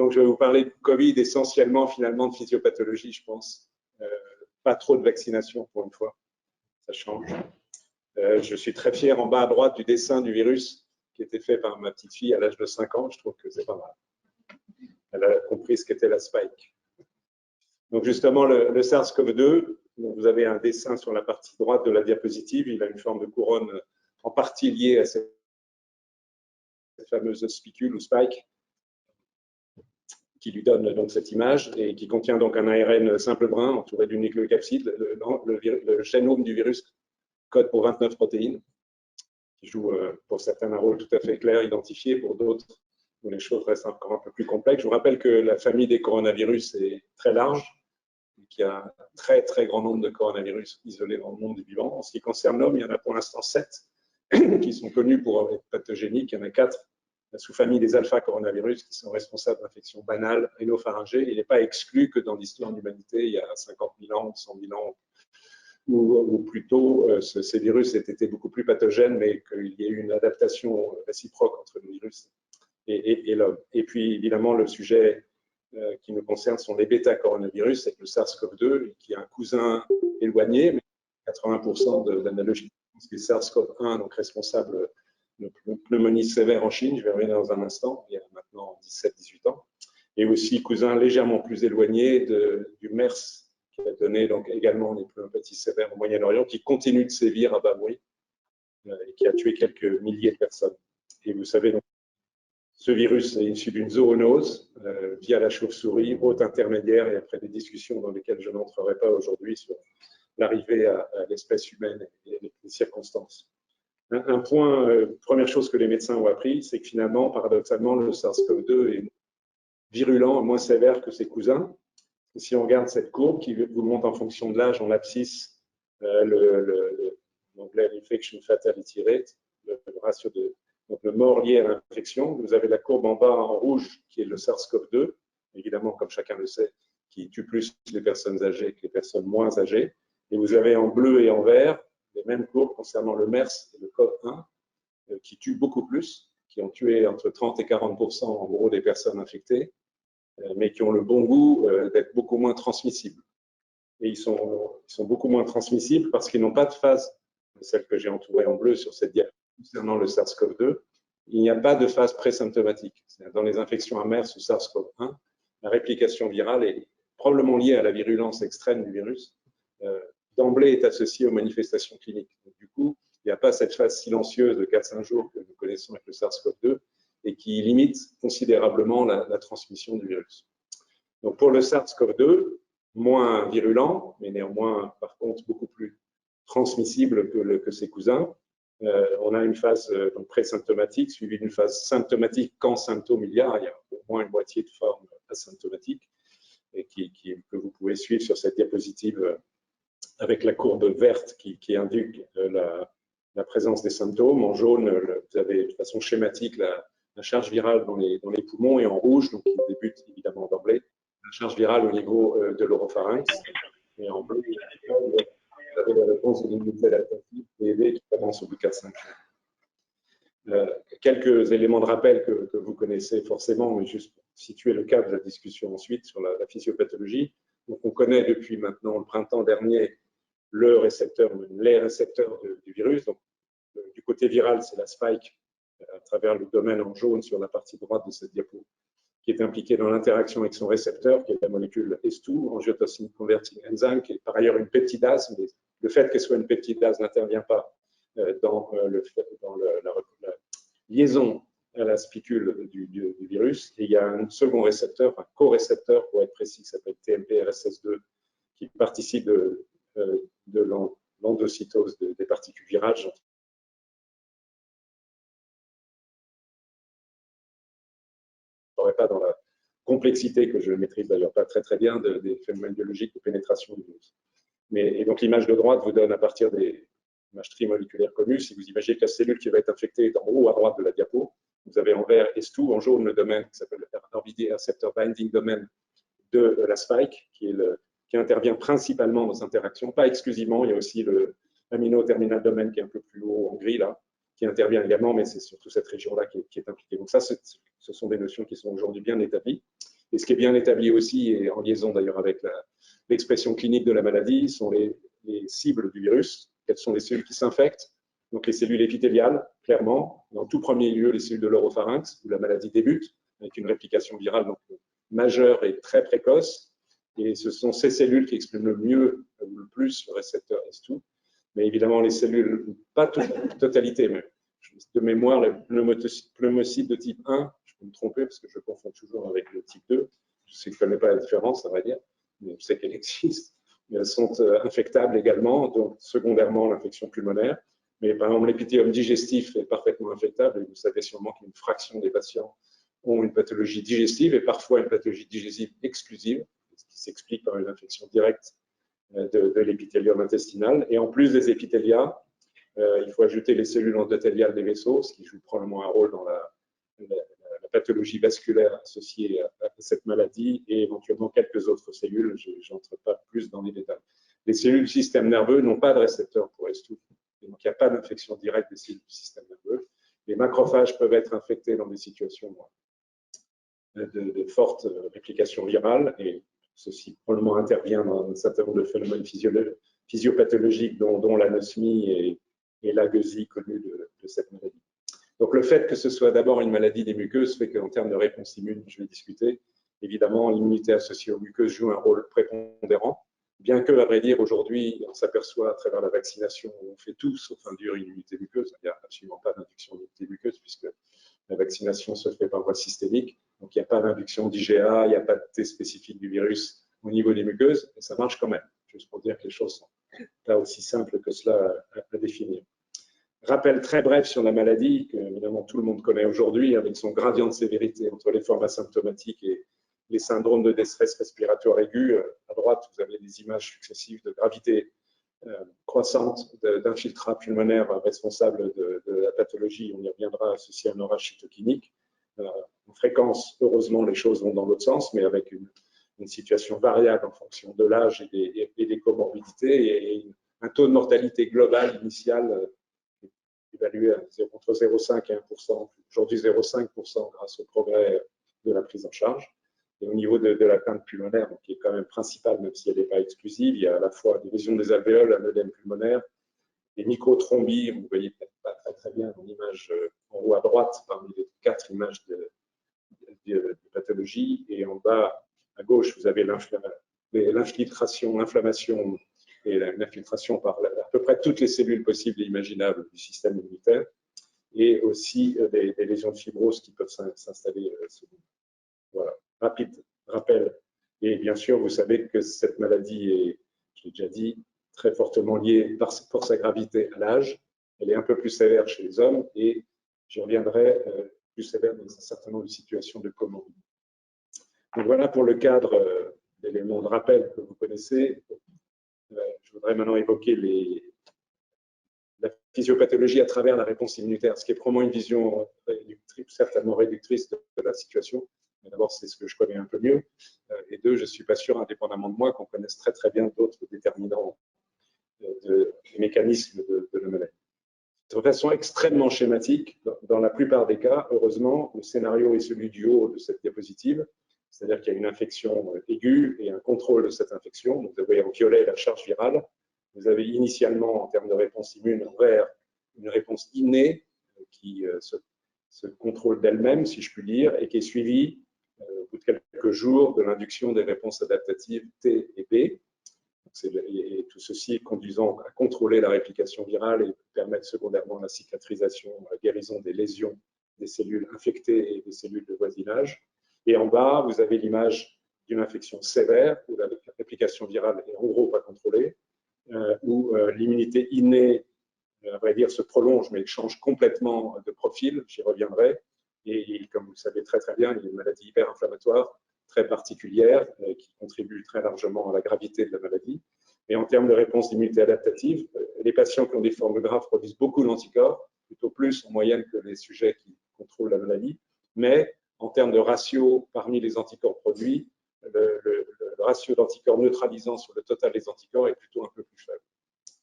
donc, je vais vous parler de Covid, essentiellement, finalement, de physiopathologie, je pense. Pas trop de vaccination, pour une fois. Ça change. Je suis très fier, en bas à droite, du dessin du virus qui a été fait par ma petite fille à l'âge de 5 ans. Je trouve que c'est pas mal. Elle a compris ce qu'était la spike. Donc, justement, le SARS-CoV-2, vous avez un dessin sur la partie droite de la diapositive. Il a une forme de couronne en partie liée à cette fameuse spicule ou spike qui lui donne donc cette image et qui contient donc un ARN simple brun entouré d'une nucléocapside. Le génome du virus code pour 29 protéines qui jouent pour certains un rôle tout à fait clair, identifié, pour d'autres où les choses restent encore un peu plus complexes. Je vous rappelle que la famille des coronavirus est très large, qu'il y a un très très grand nombre de coronavirus isolés dans le monde du vivant. En ce qui concerne l'homme, il y en a pour l'instant 7 qui sont connus pour être pathogéniques. Il y en a 4, la sous-famille des alpha-coronavirus, qui sont responsables d'infections banales rhinopharyngées. Il n'est pas exclu que dans l'histoire de l'humanité, il y a 50 000 ans, 100 000 ans, ou plutôt ces virus aient été beaucoup plus pathogènes, mais qu'il y ait eu une adaptation réciproque entre le virus et l'homme. Et puis, évidemment, le sujet qui nous concerne sont les bêta-coronavirus, avec le SARS-CoV-2, qui est un cousin éloigné, mais 80% d'analogie. C'est SARS-CoV-1, donc responsable de pneumonie sévère en Chine, je vais revenir dans un instant, il y a maintenant 17-18 ans, et aussi cousin légèrement plus éloigné du MERS, qui a donné donc également des pneumopathies sévères au Moyen-Orient, qui continue de sévir à bas bruit, et qui a tué quelques milliers de personnes. Et vous savez, donc, ce virus est issu d'une zoonose via la chauve-souris, hôte intermédiaire, et après des discussions dans lesquelles je n'entrerai pas aujourd'hui sur l'arrivée à l'espèce humaine et les circonstances. Un point, première chose que les médecins ont appris, c'est que finalement, paradoxalement, le SARS-CoV-2 est virulent, moins sévère que ses cousins. Si on regarde cette courbe qui vous montre en fonction de l'âge en abscisse l'onglet Infection Fatality Rate, le ratio de donc le mort lié à l'infection. Vous avez la courbe en bas en rouge qui est le SARS-CoV-2, évidemment, comme chacun le sait, qui tue plus les personnes âgées que les personnes moins âgées. Et vous avez en bleu et en vert les mêmes courbes concernant le MERS et le CoV-1 qui tuent beaucoup plus, qui ont tué entre 30 et 40% en gros des personnes infectées, mais qui ont le bon goût d'être beaucoup moins transmissibles. Et ils sont beaucoup moins transmissibles parce qu'ils n'ont pas de phase, celle que j'ai entourée en bleu sur cette diapositive concernant le SARS-CoV-2, il n'y a pas de phase présymptomatique. Dans les infections à MERS ou SARS-CoV-1, la réplication virale est probablement liée à la virulence extrême du virus. D'emblée est associée aux manifestations cliniques. Donc, du coup, il n'y a pas cette phase silencieuse de 4-5 jours que nous connaissons avec le SARS-CoV-2 et qui limite considérablement la transmission du virus. Donc, pour le SARS-CoV-2, moins virulent, mais néanmoins, par contre, beaucoup plus transmissible que ses cousins. On a une phase présymptomatique suivie d'une phase symptomatique quand symptômes il y a au moins une moitié de forme asymptomatique et que vous pouvez suivre sur cette diapositive avec la courbe verte qui indique la présence des symptômes. En jaune, vous avez de façon schématique la charge virale dans les poumons, et en rouge, donc qui débute évidemment d'emblée, la charge virale au niveau de l'oropharynx, et en bleu, vous avez la réponse de l'immunité adaptative PEV qui commence au bout de 4-5 jours. Quelques éléments de rappel que vous connaissez forcément, mais juste pour situer le cadre de la discussion ensuite sur la physiopathologie. Donc, on connaît depuis maintenant le printemps dernier les récepteurs du virus. Donc, du côté viral, c'est la spike à travers le domaine en jaune sur la partie droite de cette diapo, qui est impliquée dans l'interaction avec son récepteur, qui est la molécule S2, angiotensin converting enzyme, qui est par ailleurs une peptidase, mais le fait qu'elle soit une peptidase n'intervient pas dans la liaison à la spicule du virus. Et il y a un second récepteur, un co-récepteur pour être précis, qui s'appelle TMP-RSS2, qui participe de l'endocytose des particules virales. Je ne serai pas dans la complexité que je maîtrise d'ailleurs pas très bien des phénomènes biologiques de pénétration du virus. Et donc l'image de droite vous donne à partir des images trimoléculaires connues, si vous imaginez que la cellule qui va être infectée est en haut à droite de la diapo, vous avez en vert S2, en jaune le domaine qui s'appelle le RBD, Receptor Binding Domain de la spike, qui intervient principalement dans interactions, pas exclusivement, il y a aussi l'amino-terminal domaine qui est un peu plus haut en gris là, qui intervient également, mais c'est surtout cette région-là qui est impliquée. Donc ça, ce sont des notions qui sont aujourd'hui bien établies. Et ce qui est bien établi aussi, et en liaison d'ailleurs avec l'expression clinique de la maladie, sont les cibles du virus. Quelles sont les cellules qui s'infectent? Donc les cellules épithéliales, clairement. En tout premier lieu, les cellules de l'oropharynx, où la maladie débute, avec une réplication virale donc, majeure et très précoce. Et ce sont ces cellules qui expriment le mieux ou le plus le récepteur S2. Mais évidemment, les cellules, pas toute la totalité, mais de mémoire, les pneumocytes de type 1, je peux me tromper parce que je confonds toujours avec le type 2. Je ne connais pas la différence, ça va dire, mais je sais qu'elle existe. Mais elles sont infectables également, donc secondairement l'infection pulmonaire. Mais par exemple, l'épithélium digestif est parfaitement infectable et vous savez sûrement qu'une fraction des patients ont une pathologie digestive et parfois une pathologie digestive exclusive, ce qui s'explique par une infection directe de l'épithélium intestinal. Et en plus des épithélias, il faut ajouter les cellules endothéliales des vaisseaux, ce qui joue probablement un rôle dans la pathologie vasculaire associée à cette maladie et éventuellement quelques autres cellules. Je n'entre pas plus dans les détails. Les cellules du système nerveux n'ont pas de récepteur pour S2. Donc, il n'y a pas d'infection directe des cellules du système nerveux. Les macrophages peuvent être infectés dans des situations de forte réplication virale et ceci probablement intervient dans un certain nombre de phénomènes physiopathologiques dont l'anosmie et l'agueusie connue de cette maladie. Donc le fait que ce soit d'abord une maladie des muqueuses fait qu'en termes de réponse immune, je vais discuter, évidemment l'immunité associée aux muqueuses joue un rôle prépondérant, bien que, à vrai dire, aujourd'hui, on s'aperçoit à travers la vaccination, on fait tout sauf induire une immunité muqueuse, il n'y a absolument pas d'induction d'immunité muqueuse puisque la vaccination se fait par voie systémique, donc il n'y a pas d'induction d'IgA, il n'y a pas de test spécifique du virus au niveau des muqueuses, et ça marche quand même, juste pour dire que les choses sont pas aussi simples que cela à définir. Rappel très bref sur la maladie, que évidemment tout le monde connaît aujourd'hui, avec son gradient de sévérité entre les formes asymptomatiques et les syndromes de détresse respiratoire aiguë. À droite, vous avez des images successives de gravité croissante d'infiltrats pulmonaires responsables de la pathologie. On y reviendra, associé à un orage cytokinique. En fréquence, heureusement, les choses vont dans l'autre sens, mais avec une situation variable en fonction de l'âge et des comorbidités et un taux de mortalité global initial évalué entre 0,5 et 1%, aujourd'hui 0,5% grâce au progrès de la prise en charge. Et au niveau de l'atteinte pulmonaire, qui est quand même principale, même si elle n'est pas exclusive, il y a à la fois des lésions des alvéoles, un œdème pulmonaire, des microtrombies, vous ne voyez peut-être pas très bien dans l'image en haut à droite, parmi les 4 images de pathologie, et en bas à gauche, vous avez l'infiltration, l'inflammation et l'infiltration par à peu près toutes les cellules possibles et imaginables du système immunitaire, et aussi des lésions de fibrose qui peuvent s'installer. Voilà, rapide rappel. Et bien sûr, vous savez que cette maladie est, je l'ai déjà dit, très fortement liée pour sa gravité à l'âge. Elle est un peu plus sévère chez les hommes et j'y reviendrai, plus sévère dans un certain nombre de situations de comorbidité. Donc voilà pour le cadre d'éléments de rappel que vous connaissez. Je voudrais maintenant évoquer la physiopathologie à travers la réponse immunitaire, ce qui est probablement une vision certainement réductrice de la situation. Mais d'abord, c'est ce que je connais un peu mieux. Et deux, je ne suis pas sûr, indépendamment de moi, qu'on connaisse très très bien d'autres déterminants des mécanismes de la maladie. De façon extrêmement schématique, dans la plupart des cas, heureusement, le scénario est celui du haut de cette diapositive, c'est-à-dire qu'il y a une infection aiguë et un contrôle de cette infection. Donc, vous avez en violet la charge virale. Vous avez initialement, en termes de réponse immune, en vert, une réponse innée qui se contrôle d'elle-même, si je puis dire, et qui est suivie au bout de quelques jours de l'induction des réponses adaptatives T et B. Et tout ceci conduisant à contrôler la réplication virale et permettre secondairement la cicatrisation, la guérison des lésions des cellules infectées et des cellules de voisinage. Et en bas, vous avez l'image d'une infection sévère où la réplication virale est en gros pas contrôlée, où l'immunité innée, à vrai dire, se prolonge mais change complètement de profil, j'y reviendrai. Et comme vous le savez très très bien, il y a une maladie hyper-inflammatoire très particulière qui contribue très largement à la gravité de la maladie. Et en termes de réponse d'immunité adaptative, les patients qui ont des formes graves produisent beaucoup d'anticorps, plutôt plus en moyenne que les sujets qui contrôlent la maladie. Mais en termes de ratio parmi les anticorps produits, le ratio d'anticorps neutralisant sur le total des anticorps est plutôt un peu plus faible.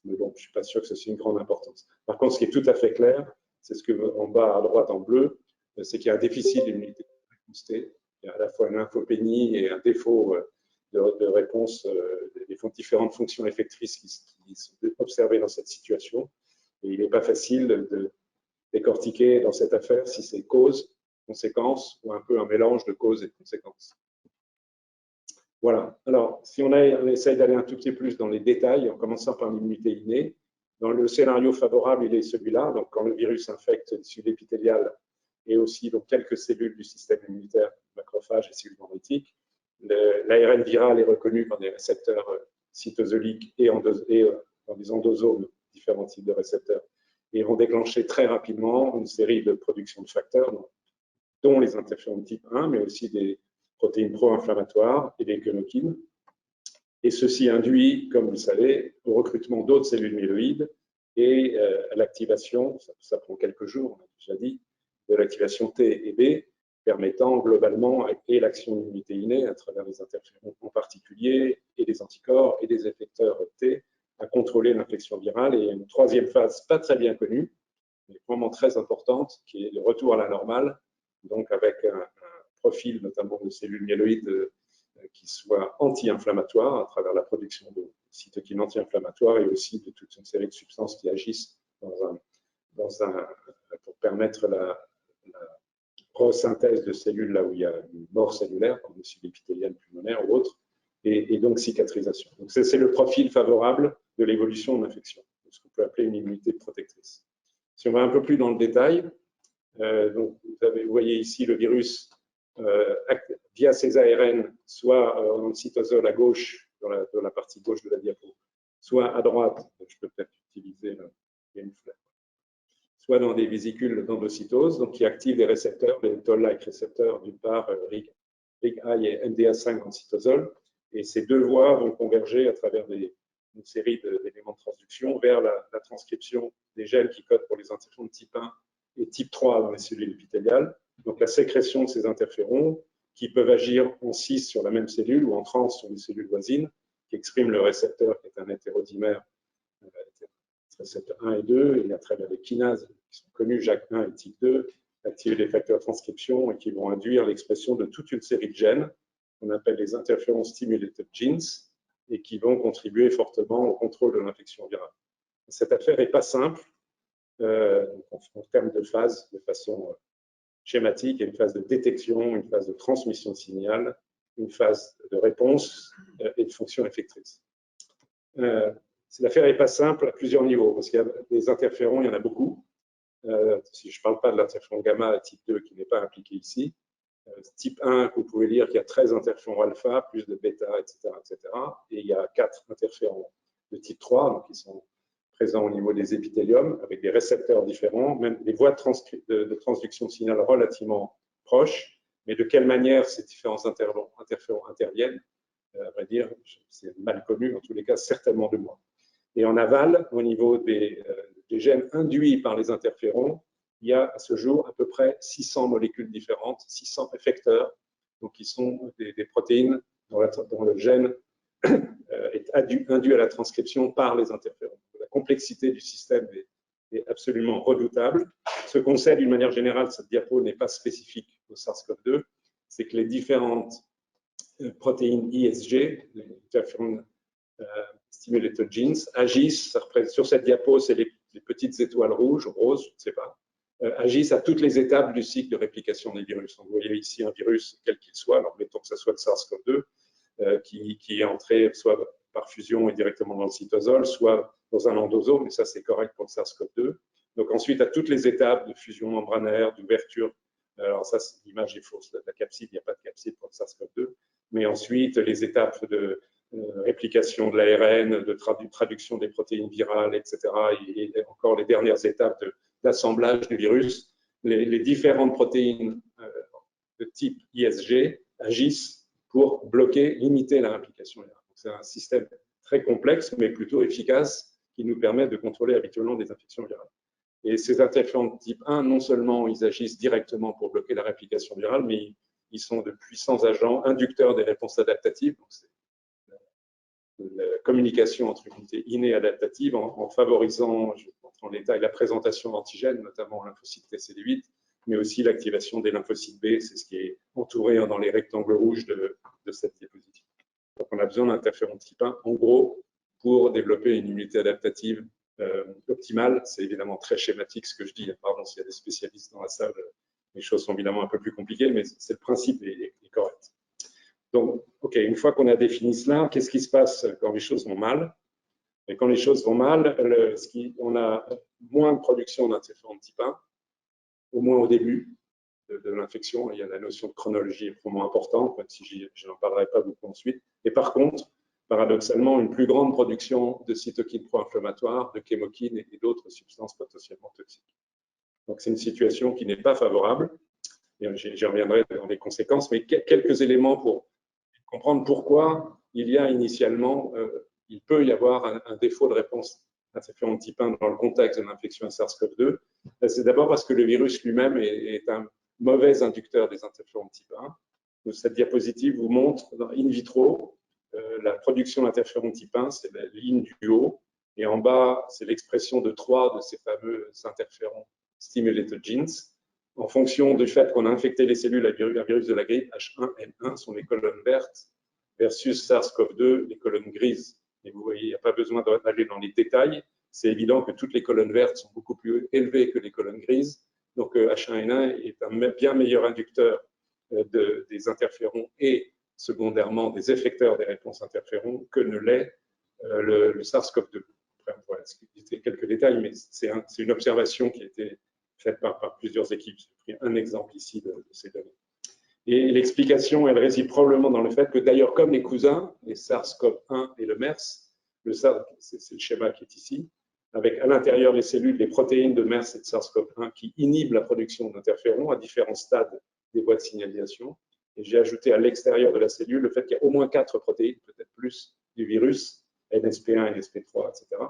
Mais bon, je ne suis pas sûr que c'est une grande importance. Par contre, ce qui est tout à fait clair, c'est ce que en bas à droite en bleu, c'est qu'il y a un déficit d'immunité boostée il y a à la fois une lymphopénie et un défaut de réponse, des différentes fonctions effectrices qui sont observées dans cette situation. Et il n'est pas facile de décortiquer dans cette affaire si c'est cause, conséquence ou un peu un mélange de causes et de conséquences. Voilà. Alors, si on essaye d'aller un tout petit peu plus dans les détails, en commençant par l'immunité innée, dans le scénario favorable, il est celui-là. Donc, quand le virus infecte le tissu épithélial et aussi donc, quelques cellules du système immunitaire, macrophages et cellules dendritiques, l'ARN viral est reconnu par des récepteurs cytosoliques et dans des endosomes, différents types de récepteurs, et vont déclencher très rapidement une série de productions de facteurs, dont les interférons de type 1, mais aussi des protéines pro-inflammatoires et des chemokines. Et ceci induit, comme vous le savez, au recrutement d'autres cellules myéloïdes et à l'activation, ça prend quelques jours, on a déjà dit, de l'activation T et B, permettant globalement, et l'action de l'immunité innée à travers les interférons en particulier, et des anticorps et des effecteurs T, à contrôler l'infection virale. Et une troisième phase pas très bien connue, mais vraiment très importante, qui est le retour à la normale, donc avec un profil notamment de cellules myéloïdes qui soient anti-inflammatoires à travers la production de cytokines anti-inflammatoires et aussi de toute une série de substances qui agissent pour permettre la prosynthèse de cellules là où il y a une mort cellulaire, comme le cellules épithéliales pulmonaires ou autres, et donc cicatrisation. Donc c'est le profil favorable de l'évolution de l'infection, ce qu'on peut appeler une immunité protectrice. Si on va un peu plus dans le détail, donc vous voyez ici le virus via ses ARN, soit dans le cytosol à gauche, dans la partie gauche de la diapo, soit à droite, je peux peut-être utiliser une flèche, soit dans des vésicules d'endocytose, donc qui activent les récepteurs, les toll-like récepteurs, d'une part RIG-I et MDA5 en cytosol, et ces deux voies vont converger à travers une série d'éléments de transduction vers la transcription des gènes qui codent pour les interférons de type 1 et type 3 dans les cellules épithéliales. Donc la sécrétion de ces interférons qui peuvent agir en cis sur la même cellule ou en trans sur les cellules voisines, qui expriment le récepteur qui est un hétérodimère, récepteur 1 et 2, et à travers les kinases qui sont connues, JAK1 et type 2, activer les facteurs de transcription et qui vont induire l'expression de toute une série de gènes qu'on appelle les interférons stimulated genes et qui vont contribuer fortement au contrôle de l'infection virale. Cette affaire n'est pas simple en termes de phase, de façon schématique. Il y a une phase de détection, une phase de transmission de signal, une phase de réponse et de fonction effectrice. L'affaire n'est pas simple à plusieurs niveaux, parce qu'il y a des interférons, il y en a beaucoup. Si je ne parle pas de l'interféron gamma type 2 qui n'est pas impliqué ici, type 1, vous pouvez lire qu'il y a 13 interférons alpha, plus de bêta, etc., etc. Et il y a 4 interférons de type 3, donc qui sont présents au niveau des épithéliums, avec des récepteurs différents, même des voies de transduction de signal relativement proches, mais de quelle manière ces différents interférons interviennent, à vrai dire, c'est mal connu, en tous les cas, certainement de moi. Et en aval, au niveau des gènes induits par les interférons, il y a à ce jour à peu près 600 molécules différentes, 600 effecteurs, donc qui sont des protéines dont le gène est induit à la transcription par les interférons. La complexité du système est absolument redoutable. Ce qu'on sait d'une manière générale, cette diapo n'est pas spécifique au SARS-CoV-2, c'est que les différentes protéines ISG, les interférons stimulated genes, agissent, sur cette diapo, c'est les petites étoiles rouges, roses, je ne sais pas, agissent à toutes les étapes du cycle de réplication des virus. Donc, vous voyez ici un virus, quel qu'il soit, alors mettons que ce soit le SARS-CoV-2, qui est entré soit par fusion et directement dans le cytosol, soit dans un endosome, et ça c'est correct pour le SARS-CoV-2. Donc ensuite, à toutes les étapes de fusion membranaire, d'ouverture, alors ça l'image est fausse, la capside, il n'y a pas de capside pour le SARS-CoV-2, mais ensuite les étapes de réplication de l'ARN, de traduction des protéines virales, etc., et encore les dernières étapes d'assemblage du virus, les différentes protéines de type ISG agissent pour bloquer, limiter la réplication virale. C'est un système très complexe, mais plutôt efficace, qui nous permet de contrôler habituellement des infections virales. Et ces interférons de type 1, non seulement ils agissent directement pour bloquer la réplication virale, mais ils sont de puissants agents inducteurs des réponses adaptatives. Donc c'est la communication entre unité innée et adaptative en favorisant, je vais rentrer en détail, la présentation d'antigènes, notamment lymphocytes TCD8, mais aussi l'activation des lymphocytes B, c'est ce qui est entouré dans les rectangles rouges de cette diapositive. Donc, on a besoin d'interféron type 1, en gros, pour développer une immunité adaptative optimale. C'est évidemment très schématique ce que je dis, pardon s'il y a des spécialistes dans la salle, les choses sont évidemment un peu plus compliquées, mais c'est le principe est correct. Donc, OK, une fois qu'on a défini cela, qu'est-ce qui se passe quand les choses vont mal? Et quand les choses vont mal, on a moins de production d'interféron type 1, au moins au début de l'infection. Il y a la notion de chronologie vraiment importante, même si je n'en parlerai pas beaucoup ensuite. Et par contre, paradoxalement, une plus grande production de cytokines pro-inflammatoires, de chémokines et d'autres substances potentiellement toxiques. Donc, c'est une situation qui n'est pas favorable. J'y reviendrai dans les conséquences, mais quelques éléments pour comprendre pourquoi il y a initialement, il peut y avoir un défaut de réponse interféron type 1 dans le contexte de l'infection à SARS-CoV-2. C'est d'abord parce que le virus lui-même est un mauvais inducteur des interférons type 1. Cette diapositive vous montre in vitro la production d'interféron type 1, c'est la ligne du haut, et en bas, c'est l'expression de 3 de ces fameux interférons stimulated genes. En fonction du fait qu'on a infecté les cellules à virus de la grippe, H1N1 sont les colonnes vertes, versus SARS-CoV-2, les colonnes grises. Et vous voyez, il n'y a pas besoin d'aller dans les détails. C'est évident que toutes les colonnes vertes sont beaucoup plus élevées que les colonnes grises. Donc, H1N1 est un bien meilleur inducteur des interférons et secondairement des effecteurs des réponses interférons que ne l'est le SARS-CoV-2. Enfin, voilà, c'est quelques détails, mais c'est une observation qui a été faite par plusieurs équipes. J'ai pris un exemple ici de ces données. Et l'explication, elle réside probablement dans le fait que d'ailleurs, comme les cousins, les SARS-CoV-1 et le MERS, c'est le schéma qui est ici, avec à l'intérieur des cellules des protéines de MERS et de SARS-CoV-1 qui inhibent la production d'interférons à différents stades des voies de signalisation. Et j'ai ajouté à l'extérieur de la cellule le fait qu'il y a au moins 4 protéines, peut-être plus, du virus, NSP1, NSP3, etc.,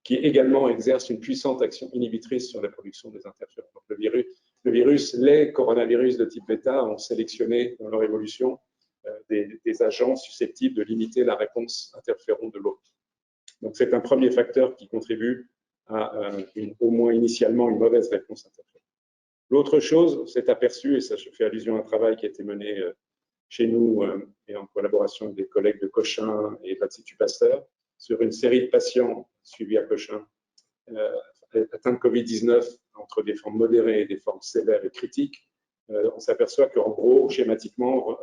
qui également exercent une puissante action inhibitrice sur la production des interférons. Donc, les coronavirus de type bêta ont sélectionné dans leur évolution des agents susceptibles de limiter la réponse interféron de l'autre. Donc, c'est un premier facteur qui contribue à au moins initialement une mauvaise réponse interféron. L'autre chose, c'est aperçu, et ça je fais allusion à un travail qui a été mené chez nous et en collaboration avec des collègues de Cochin et de l'Institut Pasteur, sur une série de patients suivis à Cochin atteints de Covid-19 entre des formes modérées et des formes sévères et critiques. On s'aperçoit qu'en gros, schématiquement,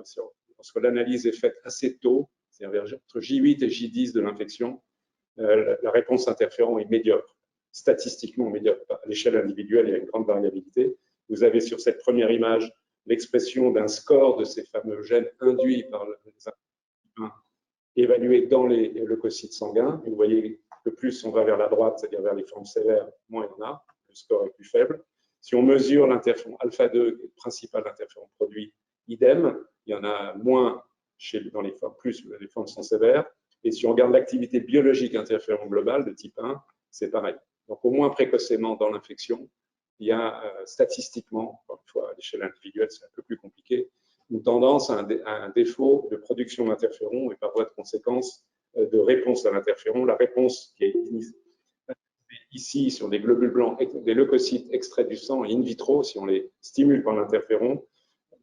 lorsque l'analyse est faite assez tôt, c'est-à-dire entre J8 et J10 de l'infection, la réponse interféron est médiocre, statistiquement médiocre. À l'échelle individuelle, il y a une grande variabilité. Vous avez sur cette première image l'expression d'un score de ces fameux gènes induits par le évalués dans les leucocytes sanguins. Et vous voyez que plus on va vers la droite, c'est-à-dire vers les formes sévères, moins il y en a, le score est plus faible. Si on mesure l'interféron alpha-2, qui est le principal interféron produit, idem, il y en a moins dans les formes, plus les formes sont sévères. Et si on regarde l'activité biologique interféron globale de type 1, c'est pareil. Donc au moins précocement dans l'infection, il y a statistiquement, encore une fois à l'échelle individuelle, c'est un peu plus compliqué, une tendance à un défaut de production d'interférons et par voie de conséquence de réponse à l'interféron. La réponse qui est ici sur des globules blancs, des leucocytes extraits du sang in vitro, si on les stimule par l'interféron,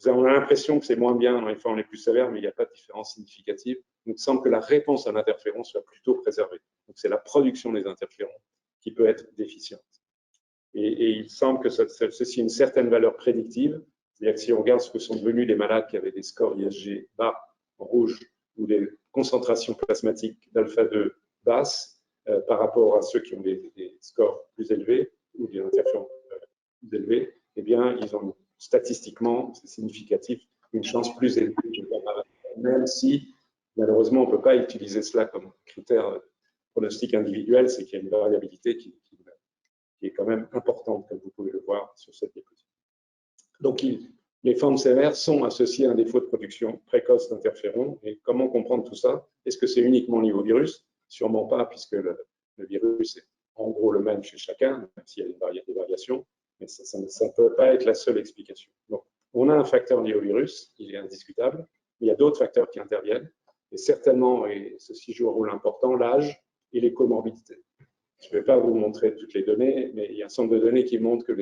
on a l'impression que c'est moins bien dans les formes les plus sévères, mais il n'y a pas de différence significative. Il me semble que la réponse à l'interféron soit plutôt préservée. Donc c'est la production des interférons qui peut être déficiente. Et il semble que ceci a une certaine valeur prédictive. C'est-à-dire que si on regarde ce que sont devenus les malades qui avaient des scores ISG bas en rouge ou des concentrations plasmatiques d'alpha-2 basses par rapport à ceux qui ont des scores plus élevés ou des interférons plus élevés, eh bien, ils ont statistiquement, c'est significatif, une chance plus élevée de la maladie, même si, malheureusement, on ne peut pas utiliser cela comme critère pronostic individuel, c'est qu'il y a une variabilité qui est quand même importante, comme vous pouvez le voir sur cette diapositive. Donc, les formes sévères sont associées à un défaut de production précoce d'interférons. Et comment comprendre tout ça? Est-ce que c'est uniquement lié au virus? Sûrement pas, puisque le virus est en gros le même chez chacun, même s'il y a des variations, mais ça ne peut pas être la seule explication. Donc, on a un facteur lié au virus, il est indiscutable, mais il y a d'autres facteurs qui interviennent, et certainement, et ceci joue un rôle important, l'âge et les comorbidités. Je ne vais pas vous montrer toutes les données, mais il y a un certain nombre de données qui montrent que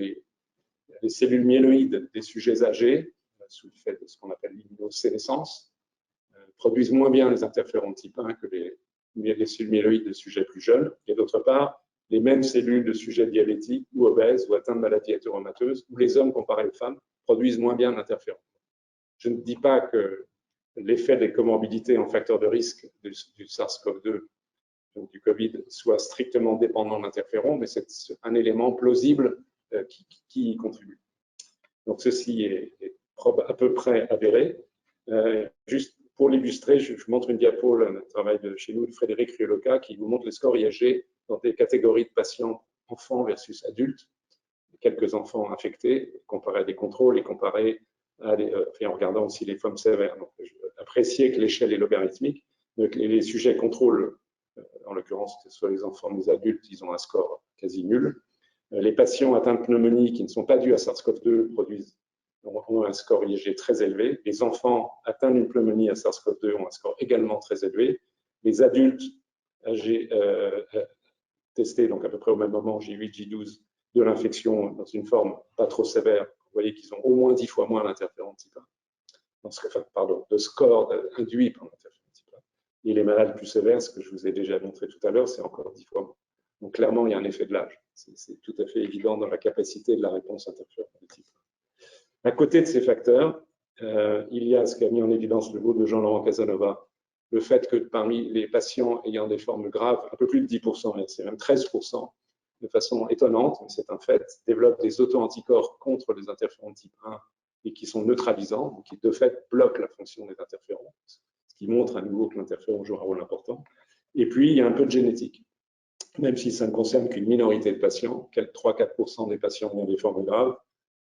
les cellules myéloïdes des sujets âgés, sous le fait de ce qu'on appelle l'immunosénescence, produisent moins bien les interférons de type 1 que les cellules myéloïdes de sujets plus jeunes. Et d'autre part, les mêmes cellules de sujets diabétiques ou obèses ou atteints de maladies hétéromateuses, où les hommes comparés aux femmes produisent moins bien d'interférons. Je ne dis pas que l'effet des comorbidités en facteur de risque du SARS-CoV-2, donc du Covid, soit strictement dépendant d'interférons, mais c'est un élément plausible qui y contribue. Donc ceci est à peu près avéré. Juste pour l'illustrer, je montre une diapo, le travail de chez nous, de Frédéric Rioloca, qui vous montre le score IHG dans des catégories de patients enfants versus adultes, quelques enfants infectés, comparé à des contrôles et comparé à en regardant aussi les formes sévères. Donc, apprécier que l'échelle est logarithmique. Donc, les sujets contrôles, en l'occurrence, que ce soit les enfants ou les adultes, ils ont un score quasi nul. Les patients atteints de pneumonie qui ne sont pas dus à SARS-CoV-2 ont un score IHG très élevé. Les enfants atteints d'une pneumonie à SARS-CoV-2 ont un score également très élevé. Les adultes âgés testés, donc à peu près au même moment, J8, J12, de l'infection dans une forme pas trop sévère, vous voyez qu'ils ont au moins 10 fois moins l'interféron type 1, de score induit par l'interféron type 1. Et les malades plus sévères, ce que je vous ai déjà montré tout à l'heure, c'est encore 10 fois moins. Donc clairement, il y a un effet de l'âge. C'est tout à fait évident dans la capacité de la réponse interféron type 1. À côté de ces facteurs, il y a ce qu'a mis en évidence le groupe de Jean-Laurent Casanova, le fait que parmi les patients ayant des formes graves, un peu plus de 10%, c'est même 13%, de façon étonnante, mais c'est un fait, développent des auto-anticorps contre les interférons de type 1 et qui sont neutralisants, donc qui de fait bloquent la fonction des interférons, ce qui montre à nouveau que l'interféron joue un rôle important. Et puis, il y a un peu de génétique. Même si ça ne concerne qu'une minorité de patients, 3-4% des patients qui ont des formes graves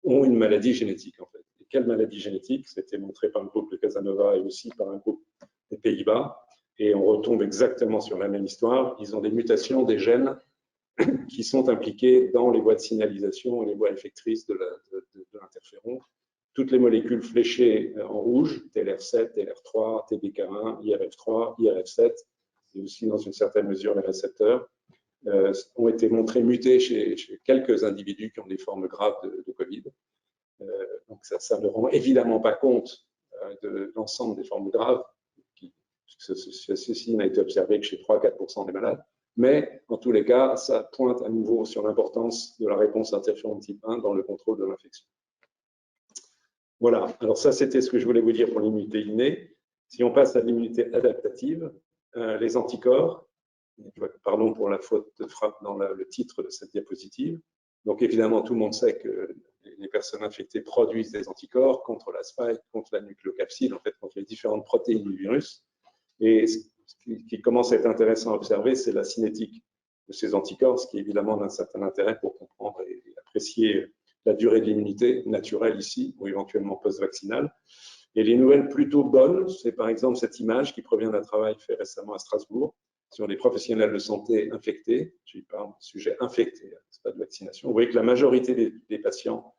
ont une maladie génétique, en fait. Et quelle maladie génétique? C'était montré par le groupe de Casanova et aussi par un groupe des Pays-Bas. Et on retombe exactement sur la même histoire. Ils ont des mutations des gènes qui sont impliqués dans les voies de signalisation et les voies effectrices de l'interféron. Toutes les molécules fléchées en rouge, TLR7, TLR3, TBK1, IRF3, IRF7, et aussi dans une certaine mesure les récepteurs, ont été montrés mutés chez quelques individus qui ont des formes graves de Covid. Donc ça ne rend évidemment pas compte de l'ensemble des formes graves, ceci n'a été observé que chez 3-4% des malades. Mais en tous les cas, ça pointe à nouveau sur l'importance de la réponse interféron type 1 dans le contrôle de l'infection. Voilà, alors ça c'était ce que je voulais vous dire pour l'immunité innée. Si on passe à l'immunité adaptative, les anticorps, pardon pour la faute de frappe dans le titre de cette diapositive. Donc évidemment, tout le monde sait que les personnes infectées produisent des anticorps contre la spike, contre la nucléocapside, en fait contre les différentes protéines du virus. Et ce qui commence à être intéressant à observer, c'est la cinétique de ces anticorps, ce qui évidemment d'un certain intérêt pour comprendre et apprécier la durée de l'immunité naturelle ici, ou éventuellement post-vaccinale. Et les nouvelles plutôt bonnes, c'est par exemple cette image qui provient d'un travail fait récemment à Strasbourg sur des professionnels de santé infectés. Je parle de sujet infecté, c'est pas de vaccination. Vous voyez que la majorité des patients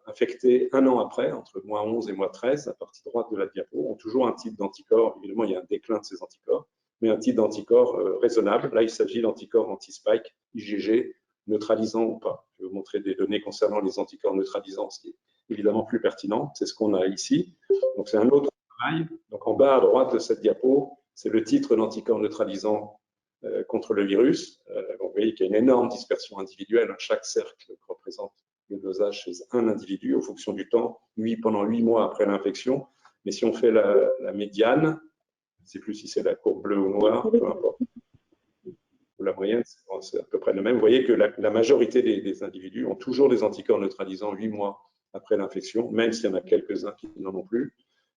infectés un an après, entre moins 11 et moins 13, la partie droite de la diapo, ont toujours un type d'anticorps. Évidemment, il y a un déclin de ces anticorps, mais un type d'anticorps raisonnable. Là, il s'agit d'anticorps anti-spike, IgG, neutralisants ou pas. Je vais vous montrer des données concernant les anticorps neutralisants, ce qui est évidemment plus pertinent. C'est ce qu'on a ici. Donc, c'est un autre travail. Donc, en bas à droite de cette diapo, c'est le titre d'anticorps neutralisant contre le virus. Donc, vous voyez qu'il y a une énorme dispersion individuelle. Chaque cercle représente le dosage chez un individu en fonction du temps, pendant 8 mois après l'infection. Mais si on fait la médiane, je ne sais plus si c'est la courbe bleue ou noire, peu importe, ou la moyenne, c'est à peu près le même. Vous voyez que la majorité des individus ont toujours des anticorps neutralisants 8 mois après l'infection, même s'il y en a quelques-uns qui n'en ont plus.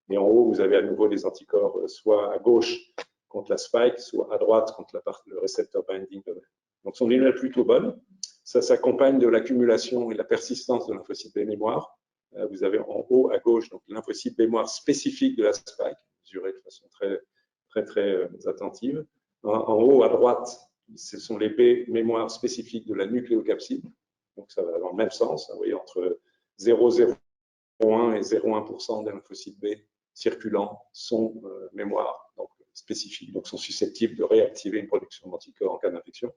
Et en haut, vous avez à nouveau des anticorps soit à gauche contre la spike, soit à droite contre le récepteur binding. Donc, ce sont des nouvelles plutôt bonnes. Ça s'accompagne de l'accumulation et de la persistance de lymphocytes B mémoire. Vous avez en haut à gauche donc lymphocytes mémoire spécifiques de la spike, mesurés de façon très attentive. En haut à droite, ce sont les B mémoires spécifiques de la nucléocapside. Donc ça va dans le même sens. Vous voyez, entre 0,01 et 0,1% des lymphocytes B circulants sont mémoire, donc spécifiques, donc sont susceptibles de réactiver une production d'anticorps en cas d'infection.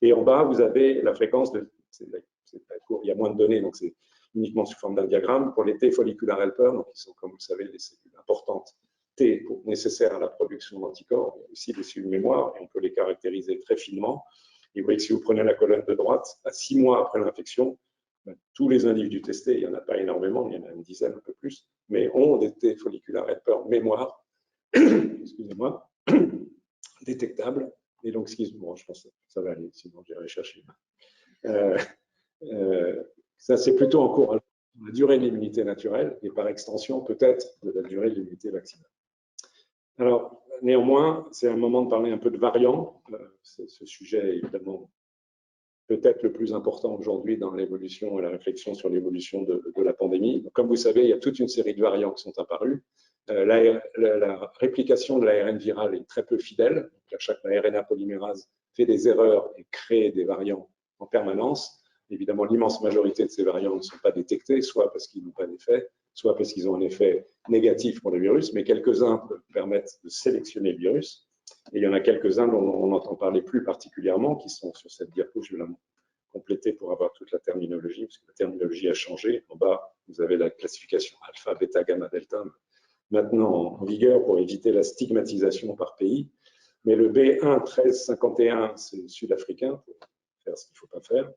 Et en bas, vous avez la fréquence il y a moins de données, donc c'est uniquement sous forme d'un diagramme. Pour les T follicular helper, donc qui sont, comme vous le savez, les cellules importantes T nécessaires à la production d'anticorps, il y a aussi des cellules mémoire, et on peut les caractériser très finement. Et vous voyez que si vous prenez la colonne de droite, à 6 mois après l'infection, tous les individus testés, il n'y en a pas énormément, il y en a une dizaine, un peu plus, mais ont des T follicular helper mémoire, excusez-moi, détectables. Et donc, bon, je pense que ça va aller, sinon j'irai chercher. Ça, c'est plutôt en cours. La durée de l'immunité naturelle et par extension, peut-être, de la durée de l'immunité vaccinale. Alors, néanmoins, c'est un moment de parler un peu de variants. Ce sujet est évidemment peut-être le plus important aujourd'hui dans l'évolution et la réflexion sur l'évolution de la pandémie. Donc, comme vous savez, il y a toute une série de variants qui sont apparus. La réplication de l'ARN viral est très peu fidèle. Chaque RNA polymérase fait des erreurs et crée des variants en permanence. Évidemment, l'immense majorité de ces variants ne sont pas détectés, soit parce qu'ils n'ont pas d'effet, soit parce qu'ils ont un effet négatif pour le virus, mais quelques-uns permettent de sélectionner le virus. Et il y en a quelques-uns dont on entend parler plus particulièrement, qui sont sur cette diapo. Je vais la compléter pour avoir toute la terminologie, parce que la terminologie a changé. En bas, vous avez la classification alpha, bêta, gamma, delta, maintenant en vigueur pour éviter la stigmatisation par pays. Mais le B1 1351, c'est le sud-africain, pour faire ce qu'il ne faut pas faire.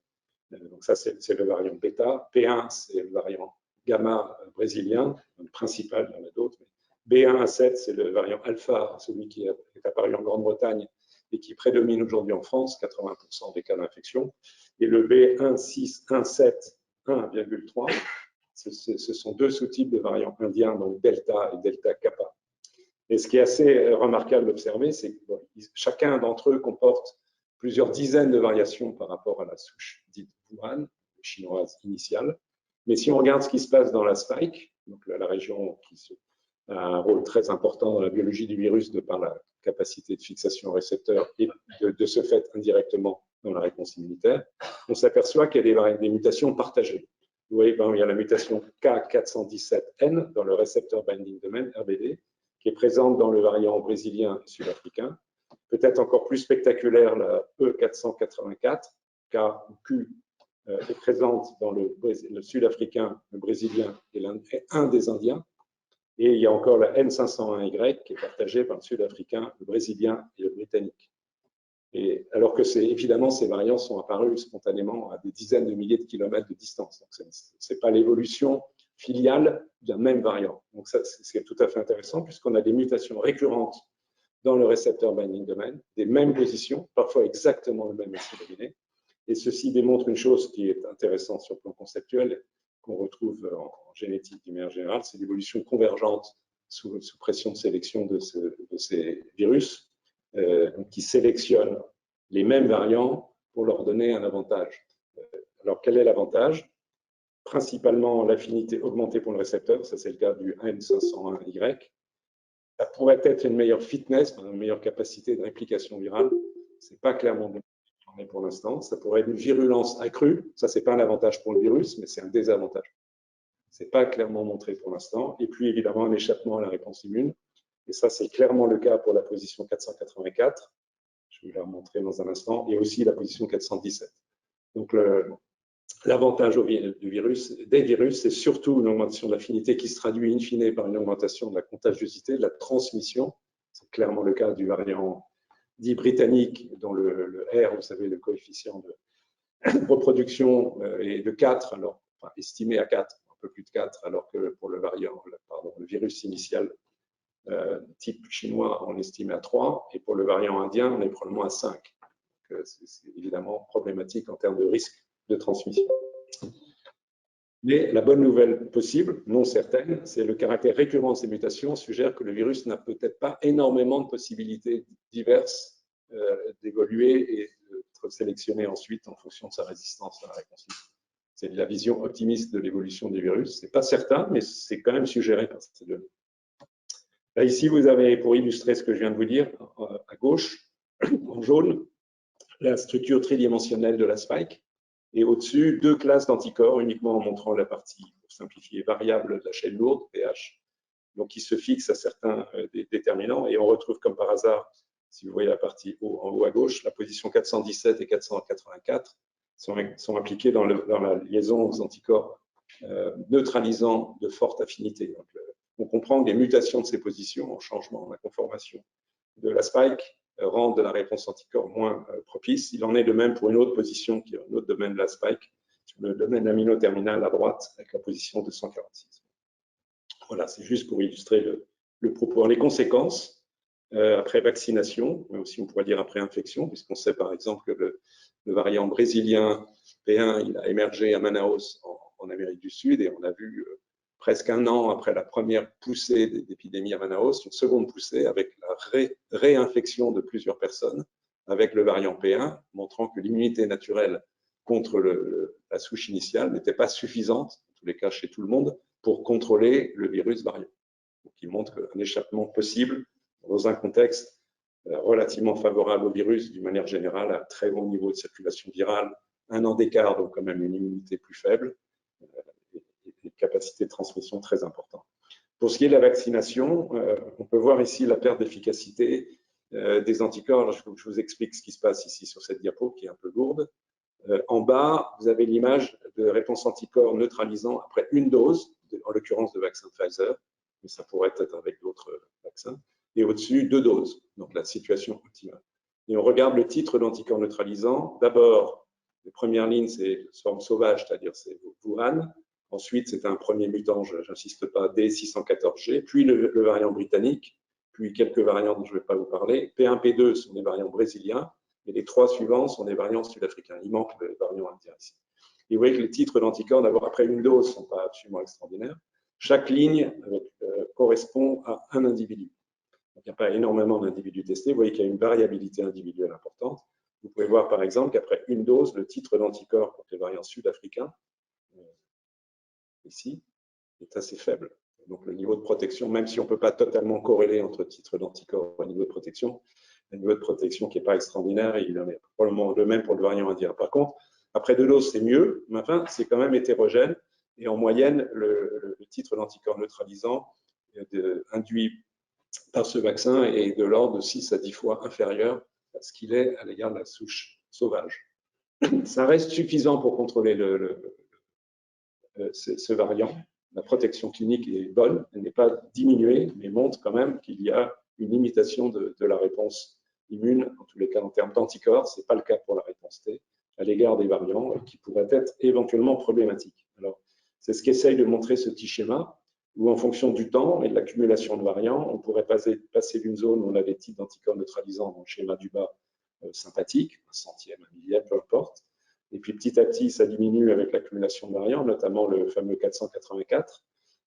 Donc ça, c'est le variant bêta. P1, c'est le variant gamma brésilien, le principal, il y en a d'autres. B1 à 7, c'est le variant alpha, celui qui est apparu en Grande-Bretagne et qui prédomine aujourd'hui en France, 80% des cas d'infection. Et le B1.6, 1.7, 1,3, ce sont deux sous-types de variants indiens, donc delta et delta kappa. Et ce qui est assez remarquable d'observer, c'est que chacun d'entre eux comporte plusieurs dizaines de variations par rapport à la souche dite Wuhan, chinoise initiale. Mais si on regarde ce qui se passe dans la spike, donc la région qui a un rôle très important dans la biologie du virus de par la capacité de fixation au récepteur et de ce fait indirectement dans la réponse immunitaire, on s'aperçoit qu'il y a des mutations partagées. Vous voyez, il y a la mutation K417N dans le récepteur binding domain, RBD, qui est présente dans le variant brésilien et sud-africain. Peut-être encore plus spectaculaire, la E484, K ou Q, est présente dans le sud-africain, le brésilien et un des Indiens. Et il y a encore la N501Y qui est partagée par le sud-africain, le brésilien et le britannique. Et alors que évidemment, ces variants sont apparus spontanément à des dizaines de milliers de kilomètres de distance. Donc, ce n'est pas l'évolution filiale d'un même variant. Donc, ça, c'est tout à fait intéressant puisqu'on a des mutations récurrentes dans le récepteur binding domain, des mêmes positions, parfois exactement le même acide aminé. Et ceci démontre une chose qui est intéressante sur le plan conceptuel, qu'on retrouve en génétique d'une manière générale, c'est l'évolution convergente sous pression de sélection de ces virus, qui sélectionnent les mêmes variants pour leur donner un avantage. Alors, quel est l'avantage? Principalement l'affinité augmentée pour le récepteur, ça c'est le cas du N501Y. Ça pourrait être une meilleure fitness, une meilleure capacité de réplication virale. Ce n'est pas clairement démontré pour l'instant. Ça pourrait être une virulence accrue. Ça, ce n'est pas un avantage pour le virus, mais c'est un désavantage. Ce n'est pas clairement montré pour l'instant. Et puis, évidemment, un échappement à la réponse immune. Et ça, c'est clairement le cas pour la position 484. Je vais la remontrer dans un instant. Et aussi la position 417. Donc, l'avantage des virus, c'est surtout une augmentation de l'affinité qui se traduit in fine par une augmentation de la contagiosité, de la transmission. C'est clairement le cas du variant dit britannique, dont le R, vous savez, le coefficient de reproduction est de 4, alors, enfin, estimé à 4, un peu plus de 4, alors que pour le virus initial type chinois, on estimé à 3, et pour le variant indien, on est probablement à 5. C'est évidemment problématique en termes de risque de transmission. Mais la bonne nouvelle possible, non certaine, c'est le caractère récurrent de ces mutations suggère que le virus n'a peut-être pas énormément de possibilités diverses d'évoluer et d'être sélectionné ensuite en fonction de sa résistance à la réponse. C'est la vision optimiste de l'évolution des virus. Ce n'est pas certain, mais c'est quand même suggéré par ces données. Là, ici, vous avez, pour illustrer ce que je viens de vous dire, à gauche, en jaune, la structure tridimensionnelle de la spike. Et au-dessus, deux classes d'anticorps, uniquement en montrant la partie, pour simplifier, variable de la chaîne lourde, pH, donc qui se fixe à certains déterminants. Et on retrouve comme par hasard, si vous voyez la partie en haut à gauche, la position 417 et 484 sont impliquées dans la liaison aux anticorps neutralisant de forte affinité. Donc, on comprend que les mutations de ces positions en changement, la conformation de la spike rendent la réponse anticorps moins propice. Il en est de même pour une autre position qui est un autre domaine de la spike, le domaine amino-terminal à droite avec la position 246. Voilà, c'est juste pour illustrer le propos. Les conséquences, après vaccination, mais aussi on pourrait dire après infection, puisqu'on sait par exemple que le variant brésilien P1, il a émergé à Manaus en Amérique du Sud et on a vu presque un an après la première poussée d'épidémie à Manaus, une seconde poussée avec la réinfection de plusieurs personnes avec le variant P1, montrant que l'immunité naturelle contre la souche initiale n'était pas suffisante, en tous les cas chez tout le monde, pour contrôler le virus variant. Donc, il montre un échappement possible dans un contexte relativement favorable au virus d'une manière générale, à très bon niveau de circulation virale, un an d'écart, donc quand même une immunité plus faible, et capacité de transmission très importante. Pour ce qui est de la vaccination, on peut voir ici la perte d'efficacité des anticorps. Je vous explique ce qui se passe ici sur cette diapo qui est un peu lourde. En bas, vous avez l'image de réponse anticorps neutralisant après une dose, en l'occurrence de vaccin Pfizer, mais ça pourrait être avec d'autres vaccins, et au-dessus, 2 doses, donc la situation optimale. Et on regarde le titre d'anticorps neutralisant. D'abord, les premières lignes, c'est forme sauvage, c'est-à-dire c'est Wuhan. Ensuite, c'est un premier mutant, je n'insiste pas, D614G, puis le variant britannique, puis quelques variants dont je ne vais pas vous parler. P1, P2 sont des variants brésiliens, et les 3 suivants sont des variants sud-africains. Il manque le variant indien ici. Et vous voyez que les titres d'anticorps, d'abord après une dose, ne sont pas absolument extraordinaires. Chaque ligne correspond à un individu. Donc, il n'y a pas énormément d'individus testés. Vous voyez qu'il y a une variabilité individuelle importante. Vous pouvez voir par exemple qu'après une dose, le titre d'anticorps contre les variants sud-africains, ici, est assez faible. Donc le niveau de protection, même si on ne peut pas totalement corréler entre titres d'anticorps et niveau de protection, le niveau de protection qui n'est pas extraordinaire, et il en est probablement le même pour le variant indien. Par contre, après 2 doses, c'est mieux, mais enfin, c'est quand même hétérogène. Et en moyenne, le titre d'anticorps neutralisant induit par ce vaccin est de l'ordre de 6 à 10 fois inférieur à ce qu'il est à l'égard de la souche sauvage. Ça reste suffisant pour contrôler ce variant. La protection clinique est bonne, elle n'est pas diminuée, mais montre quand même qu'il y a une limitation de la réponse immune, en tous les cas en termes d'anticorps, ce n'est pas le cas pour la réponse T, à l'égard des variants qui pourraient être éventuellement problématiques. Alors, c'est ce qu'essaye de montrer ce petit schéma, où en fonction du temps et de l'accumulation de variants, on pourrait passer d'une zone où on a des types d'anticorps neutralisants dans le schéma du bas sympathique, un centième, un millième, peu importe. Et puis petit à petit, ça diminue avec l'accumulation de variants, notamment le fameux 484.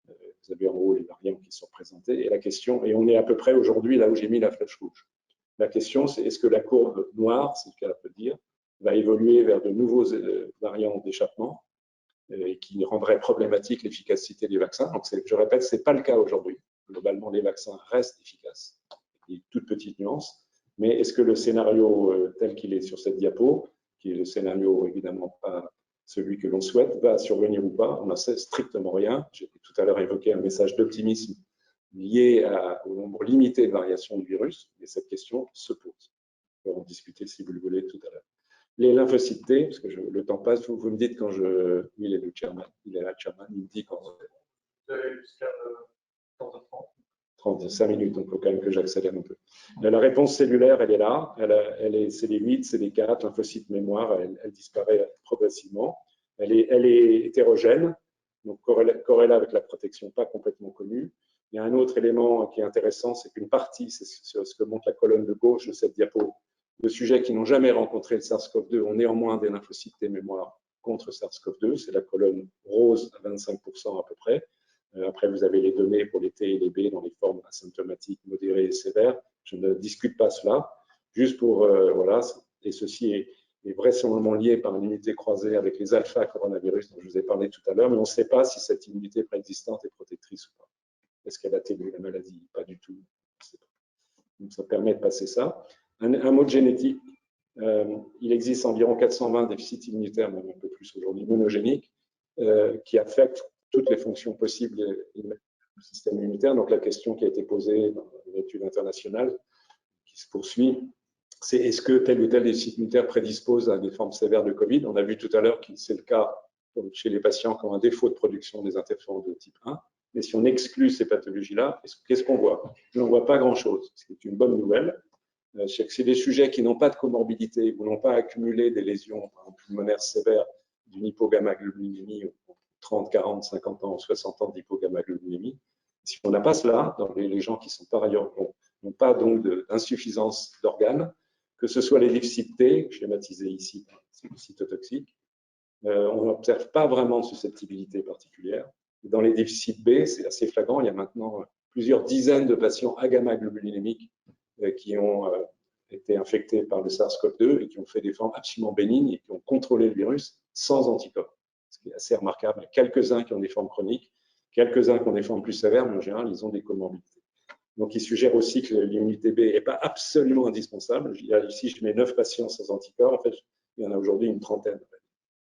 Vous avez en haut les variants qui sont présentés. Et la question, et on est à peu près aujourd'hui là où j'ai mis la flèche rouge. La question, c'est est-ce que la courbe noire, c'est le cas de dire, va évoluer vers de nouveaux variants d'échappement et qui rendraient problématique l'efficacité des vaccins. Donc, je répète, ce n'est pas le cas aujourd'hui. Globalement, les vaccins restent efficaces. Il y a une toute petite nuance. Mais est-ce que le scénario tel qu'il est sur cette diapo, qui est le scénario évidemment pas celui que l'on souhaite, va survenir ou pas? On n'en sait strictement rien. J'ai tout à l'heure évoqué un message d'optimisme lié au nombre limité de variations du virus, mais cette question se pose. On va en discuter si vous le voulez tout à l'heure. Les lymphocytes T, parce que le temps passe, vous me dites quand je... Il est le chairman, il est là, le chairman, il me dit quand... Vous avez jusqu'à 35 minutes, donc il faut quand même que j'accélère un peu. La réponse cellulaire, elle est là, CD8, CD4, lymphocyte mémoire, elle disparaît progressivement. Elle est hétérogène, donc corrélée avec la protection pas complètement connue. Il y a un autre élément qui est intéressant, c'est qu'une partie, c'est ce que montre la colonne de gauche de cette diapo, de sujets qui n'ont jamais rencontré le SARS-CoV-2 ont néanmoins des lymphocytes T mémoire contre SARS-CoV-2, c'est la colonne rose à 25% à peu près. Après, vous avez les données pour les T et les B dans les formes asymptomatiques, modérées et sévères. Je ne discute pas cela. Juste pour, voilà, et ceci est vraisemblablement lié par une immunité croisée avec les alpha coronavirus dont je vous ai parlé tout à l'heure, mais on ne sait pas si cette immunité préexistante est protectrice ou pas. Est-ce qu'elle atténue la maladie? Pas du tout. Donc, ça permet de passer ça. Un mot de génétique. Il existe environ 420 déficits immunitaires, même un peu plus aujourd'hui, monogéniques, qui affectent toutes les fonctions possibles du système immunitaire. Donc la question qui a été posée dans une étude internationale qui se poursuit, c'est est-ce que tel ou tel déficit immunitaire prédispose à des formes sévères de Covid? On a vu tout à l'heure que c'est le cas chez les patients qui ont un défaut de production des interférons de type 1. Mais si on exclut ces pathologies-là, qu'est-ce qu'on voit? On ne voit pas grand-chose, ce qui est une bonne nouvelle. C'est des sujets qui n'ont pas de comorbidité ou n'ont pas accumulé des lésions pulmonaires sévères d'une hypogammaglobulinémie 30, 40, 50 ans, 60 ans d'hypogammaglobulinémie. Si on n'a pas cela, dans les gens qui sont par ailleurs n'ont pas donc d'insuffisance d'organes, que ce soit les lymphocytes T, schématisés ici par les cytotoxiques, on n'observe pas vraiment de susceptibilité particulière. Dans les lymphocytes B, c'est assez flagrant, il y a maintenant plusieurs dizaines de patients agammaglobulinémiques qui ont été infectés par le SARS-CoV-2 et qui ont fait des formes absolument bénignes et qui ont contrôlé le virus sans anticorps, ce qui est assez remarquable. Il y a quelques-uns qui ont des formes chroniques, quelques-uns qui ont des formes plus sévères, mais en général, ils ont des comorbidités. Donc, il suggère aussi que l'immunité B n'est pas absolument indispensable. Ici, je mets 9 patients sans anticorps. En fait, il y en a aujourd'hui une trentaine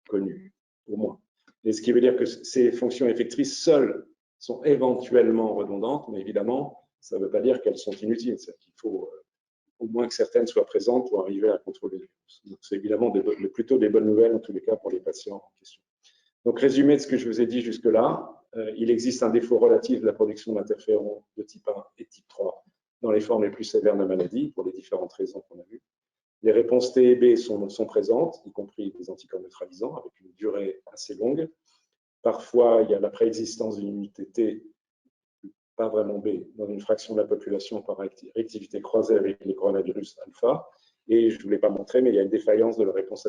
connues, au moins. Et ce qui veut dire que ces fonctions effectrices seules sont éventuellement redondantes, mais évidemment, ça ne veut pas dire qu'elles sont inutiles. C'est qu'il faut au moins que certaines soient présentes pour arriver à contrôler le virus. Donc, c'est évidemment plutôt des bonnes nouvelles, en tous les cas, pour les patients en question. Donc, résumé de ce que je vous ai dit jusque-là, il existe un défaut relatif de la production d'interférons de type 1 et type 3 dans les formes les plus sévères de la maladie, pour les différentes raisons qu'on a vues. Les réponses T et B sont présentes, y compris des anticorps neutralisants, avec une durée assez longue. Parfois, il y a la préexistence d'une immunité T, pas vraiment B, dans une fraction de la population par réactivité croisée avec les coronavirus alpha. Et je ne vous l'ai pas montré, mais il y a une défaillance de la réponse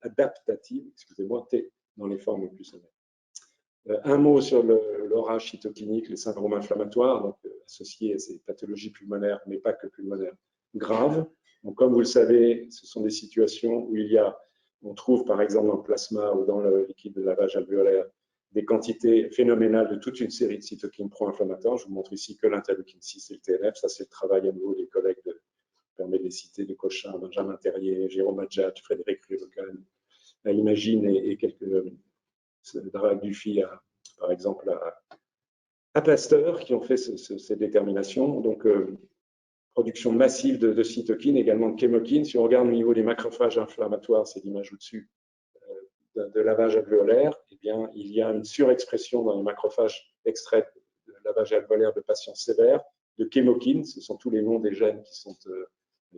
adaptative, excusez-moi, T, dans les formes les plus sévères. Un mot sur l'orage cytokinique, les syndromes inflammatoires, donc associés à ces pathologies pulmonaires, mais pas que pulmonaires, graves. Donc, comme vous le savez, ce sont des situations où on trouve par exemple dans le plasma ou dans le liquide de lavage alvéolaire des quantités phénoménales de toute une série de cytokines pro-inflammatoires. Je vous montre ici que l'interleukine 6 et le TNF. Ça, c'est le travail à nouveau des collègues, je permets de les citer, de Cochin, Benjamin Terrier, Jérôme Adjat, Frédéric Rivocan, à Imagine et quelques Drag Dufy, par exemple, à Pasteur, qui ont fait ces déterminations. Donc, production massive de cytokines, également de chémokines. Si on regarde au niveau des macrophages inflammatoires, c'est l'image au-dessus, de lavage alvéolaire, eh bien, il y a une surexpression dans les macrophages extraits de lavage alvéolaire de patients sévères de chémokines. Ce sont tous les noms des gènes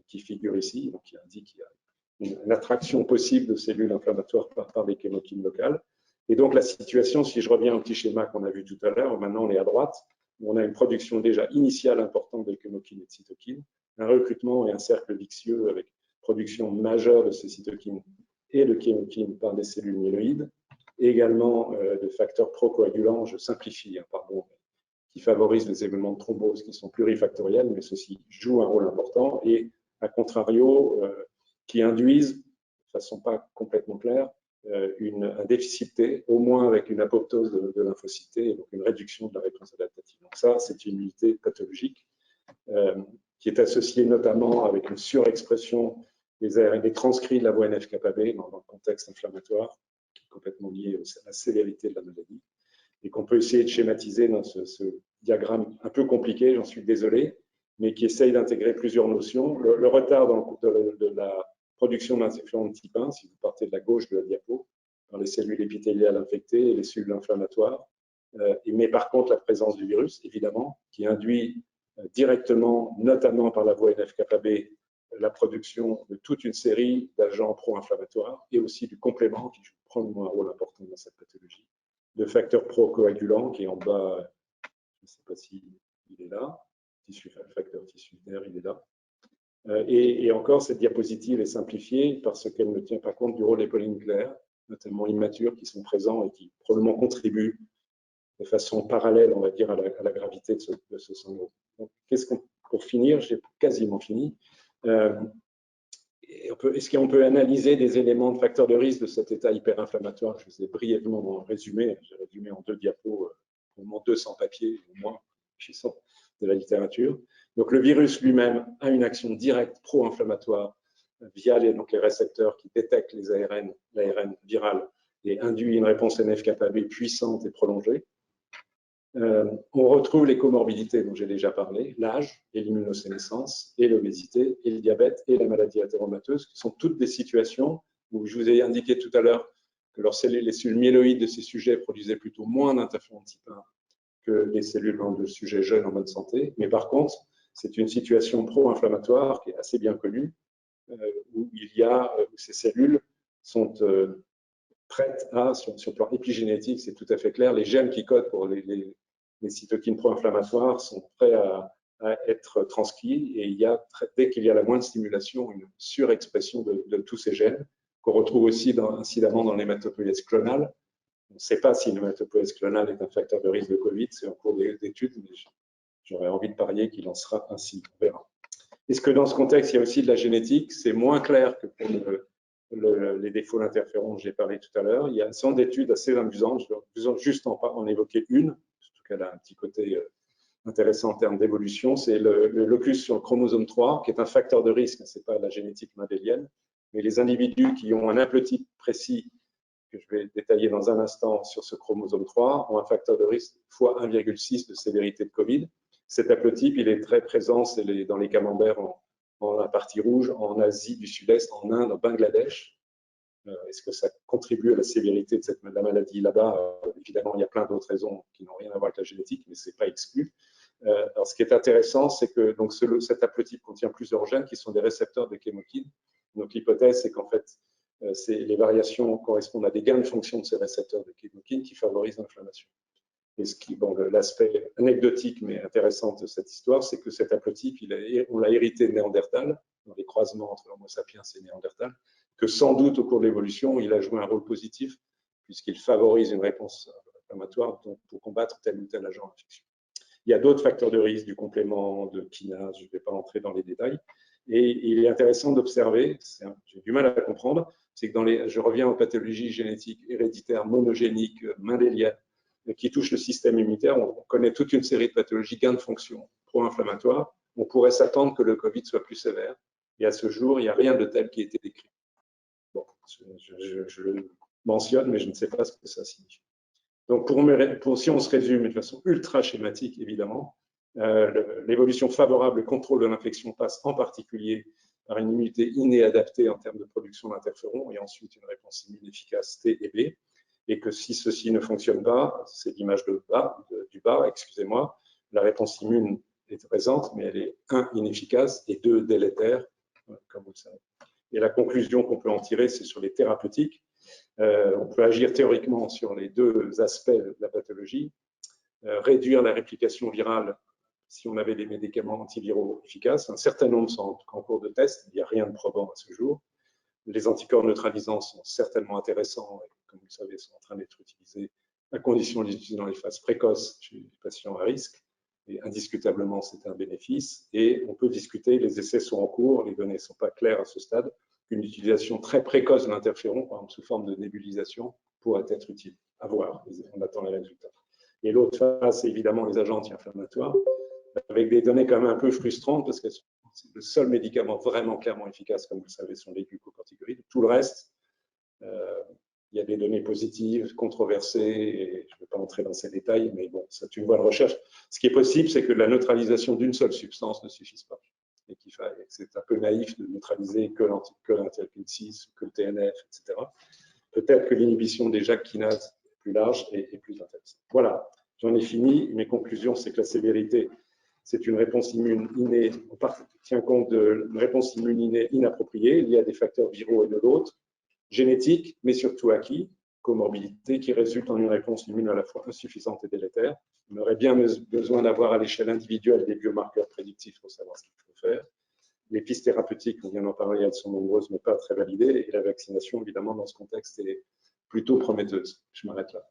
qui figurent ici, donc qui indiquent qu'il y a une attraction possible de cellules inflammatoires par des chémokines locales. Et donc, la situation, si je reviens au petit schéma qu'on a vu tout à l'heure, maintenant on est à droite, où on a une production déjà initiale importante de chémokines et de cytokines, un recrutement et un cercle vicieux avec production majeure de ces cytokines et de chémokines par des cellules myéloïdes, et également de facteurs procoagulants, je simplifie, pardon, qui favorisent les événements de thrombose qui sont plurifactoriels, mais ceux-ci jouent un rôle important, et à contrario, qui induisent, de façon pas complètement claire, un déficit T, au moins avec une apoptose de lymphocytes T, et donc une réduction de la réponse adaptative. Donc ça, c'est une unité pathologique qui est associée notamment avec une surexpression des transcrits de la voie NF-κB dans le contexte inflammatoire, qui est complètement lié à la sévérité de la maladie, et qu'on peut essayer de schématiser dans ce diagramme un peu compliqué, j'en suis désolé, mais qui essaye d'intégrer plusieurs notions. Le retard de la production d'interférons de type 1, si vous partez de la gauche de la diapo, dans les cellules épithéliales infectées et les cellules inflammatoires, mais par contre la présence du virus, évidemment, qui induit directement, notamment par la voie NF-κB, la production de toute une série d'agents pro-inflammatoires et aussi du complément qui joue probablement un rôle important dans cette pathologie, de facteurs procoagulants qui est en bas, je ne sais pas s'il est là, facteur tissulaire, il est là. Et encore, cette diapositive est simplifiée parce qu'elle ne tient pas compte du rôle des polynucléaires, notamment immatures, qui sont présents et qui probablement contribuent de façon parallèle, on va dire, à la gravité de ce syndrome. Donc, pour finir, j'ai quasiment fini. Est-ce qu'on peut analyser des éléments de facteurs de risque de cet état hyperinflammatoire? Je vous ai brièvement résumé, j'ai résumé en 2 diapos, au moins 200 papiers, au moins, de la littérature. Donc, le virus lui-même a une action directe pro-inflammatoire via les récepteurs qui détectent l'ARN viral et induit une réponse NF-κB puissante et prolongée. On retrouve les comorbidités dont j'ai déjà parlé, l'âge et l'immunosénescence et l'obésité et le diabète et la maladie athéromateuse, qui sont toutes des situations où je vous ai indiqué tout à l'heure que les cellules myéloïdes de ces sujets produisaient plutôt moins d'interféron type 1 que les cellules de sujets jeunes en bonne santé. Mais par contre, c'est une situation pro-inflammatoire qui est assez bien connue, où ces cellules sont prêtes à, sur le plan épigénétique, c'est tout à fait clair, les gènes qui codent pour les cytokines pro-inflammatoires sont prêts à être transcrits, et dès qu'il y a la moindre stimulation, une surexpression de tous ces gènes, qu'on retrouve aussi incidemment dans l'hématopoïèse clonale. On ne sait pas si l'hématopoïèse clonale est un facteur de risque de Covid, c'est en cours d'études, mais j'aurais envie de parier qu'il en sera ainsi, on verra. Est-ce que dans ce contexte, il y a aussi de la génétique? C'est moins clair que pour les défauts d'interféron dont j'ai parlé tout à l'heure. Il y a un certain nombre d'études assez amusantes, je vais juste en évoquer une, surtout qu'elle a un petit côté intéressant en termes d'évolution, c'est le locus sur le chromosome 3, qui est un facteur de risque, ce n'est pas la génétique mendélienne, mais les individus qui ont un haplotype précis, que je vais détailler dans un instant sur ce chromosome 3, ont un facteur de risque fois 1,6 de sévérité de Covid. Cet haplotype, il est très présent dans les camemberts en la partie rouge, en Asie du Sud-Est, en Inde, en Bangladesh. Est-ce que ça contribue à la sévérité de la maladie là-bas? Évidemment, il y a plein d'autres raisons qui n'ont rien à voir avec la génétique, mais ce n'est pas exclu. Alors, ce qui est intéressant, c'est que donc, cet haplotype contient plusieurs gènes qui sont des récepteurs de chémokines. Donc, l'hypothèse, c'est qu'en fait, les variations correspondent à des gains de fonction de ces récepteurs de chémokines qui favorisent l'inflammation. Et l'aspect anecdotique mais intéressant de cette histoire, c'est que cet haplotype, on l'a hérité de Néandertal, dans les croisements entre l'Homo sapiens et Néandertal, que sans doute au cours de l'évolution, il a joué un rôle positif, puisqu'il favorise une réponse inflammatoire pour combattre tel ou tel agent d'infection. Il y a d'autres facteurs de risque, du complément, de kinase, je ne vais pas entrer dans les détails. Et il est intéressant d'observer, j'ai du mal à comprendre, c'est que je reviens aux pathologies génétiques héréditaires monogéniques, mendéliennes, qui touchent le système immunitaire. On connaît toute une série de pathologies, gains de fonction pro-inflammatoires. On pourrait s'attendre que le Covid soit plus sévère. Et à ce jour, il n'y a rien de tel qui a été décrit. Bon, je le mentionne, mais je ne sais pas ce que ça signifie. Donc, si on se résume de façon ultra schématique, évidemment, l'évolution favorable au contrôle de l'infection passe en particulier par une immunité innée adaptée en termes de production d'interférons et ensuite une réponse immune efficace T et B. Et que si ceci ne fonctionne pas, c'est l'image du bas, excusez-moi, la réponse immune est présente, mais elle est 1, inefficace et 2, délétère, comme vous le savez. Et la conclusion qu'on peut en tirer, c'est sur les thérapeutiques. On peut agir théoriquement sur les deux aspects de la pathologie, réduire la réplication virale si on avait des médicaments antiviraux efficaces. Un certain nombre sont en cours de test, il n'y a rien de probant à ce jour. Les anticorps neutralisants sont certainement intéressants et, comme vous le savez, sont en train d'être utilisés à condition de les utiliser dans les phases précoces chez les patients à risque. Et indiscutablement, c'est un bénéfice. Et on peut discuter, les essais sont en cours, les données ne sont pas claires à ce stade. Une utilisation très précoce de l'interféron, par exemple sous forme de nébulisation, pourrait être utile. À voir, on attend les résultats. Et l'autre phase, c'est évidemment les agents anti-inflammatoires, avec des données quand même un peu frustrantes, parce que c'est le seul médicament vraiment clairement efficace, comme vous le savez, sont les glucocorticoïdes. Tout le reste, il y a des données positives, controversées, et je ne vais pas entrer dans ces détails, mais bon, c'est une voie de recherche. Ce qui est possible, c'est que la neutralisation d'une seule substance ne suffise pas. Et c'est un peu naïf de neutraliser que l'interleukin-6, que le TNF, etc. Peut-être que l'inhibition des JAK kinases est plus large et plus intéressante. Voilà, j'en ai fini. Mes conclusions, c'est que la sévérité, c'est une réponse immune innée, on tient compte d'une réponse immune innée inappropriée. Il y a des facteurs viraux et de l'autre, génétiques, mais surtout acquis, comorbidité, qui résultent en une réponse immune à la fois insuffisante et délétère. On aurait bien besoin d'avoir à l'échelle individuelle des biomarqueurs prédictifs pour savoir ce qu'il faut faire. Les pistes thérapeutiques, on vient d'en parler, elles sont nombreuses, mais pas très validées. Et la vaccination, évidemment, dans ce contexte, est plutôt prometteuse. Je m'arrête là.